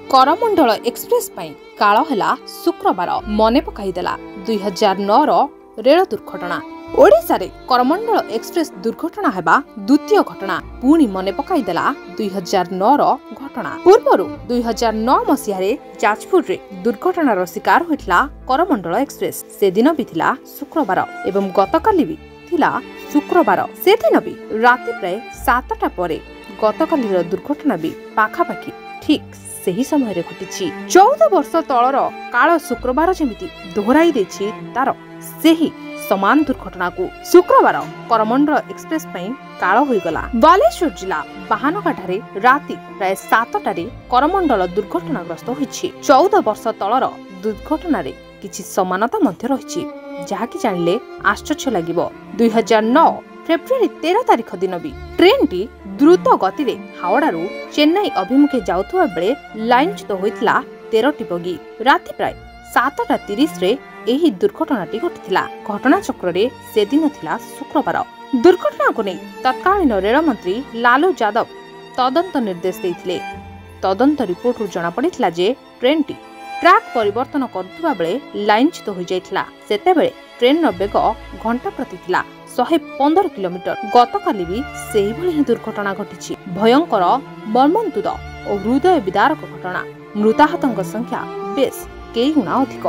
Coromandel express काल है शुक्रवार मन पकईदेला 2009 रेल दुर्घटना। ओडिशा रे करमंडल एक्सप्रेस दुर्घटना हेबा द्वितीय घटना पुणी मन पकईदेला 2009 घटना। पूर्वर 2009 मसीह जाजपुर रे दुर्घटनार शिकार होइथिला करमंडल एक्सप्रेस। से दिन भी थिला शुक्रवार एवं गतकाली भी थिला शुक्रवार। से दिन भी राति प्राय 7टा परे गतकालीर दुर्घटना भी पाखापाखि ठीक सही समय रे घटिछि। 14 वर्ष तलर काल शुक्रवार जेमिति दोहराई देछि तार सही समान दुर्घटना को शुक्रवार करमंडल एक्सप्रेस काल होइगला। बालेश्वर जिला बाहानगाठारे राति प्राय 7टारे करमंडल दुर्घटनाग्रस्त होइछि। 14 वर्ष तलर दुर्घटना रे किछि समानता मध्य रहिछि, जाहाकि जानिले आश्चर्य लागिबो। 2009 फेब्रुआरी 13 तारिख दिन भी ट्रेन टी द्रुत गति रे हावड़ारू चेन्नई अभिमुखे जाउथुवा बेले लाइनच्युत होइतिला 13टी बगी। राति प्राय 7:30 रे एही दुर्घटनाटी घटिथिला। घटना चक्र रे से दिन थिला शुक्रवार। दुर्घटना को नहीं तत्कालीन रेल मंत्री लालू यादव तदंत निर्देश देइथिले। तदंत रिपोर्ट रु जणा पड़िथिला जे ट्रेन टी ट्रैक परिवर्तन करथुवा बेले लाइनच्युत होई जाइथिला। सेते बेले ट्रेन रो बेग घंटा प्रति थिला 115 किलोमीटर। गतकाली भी सेही भली ही दुर्घटना घटिछि। भयंकर मर्मन्तुद और हृदय विदारक घटना। मृताहतଙ୍କ संख्या बेस कई गुणा अधिक।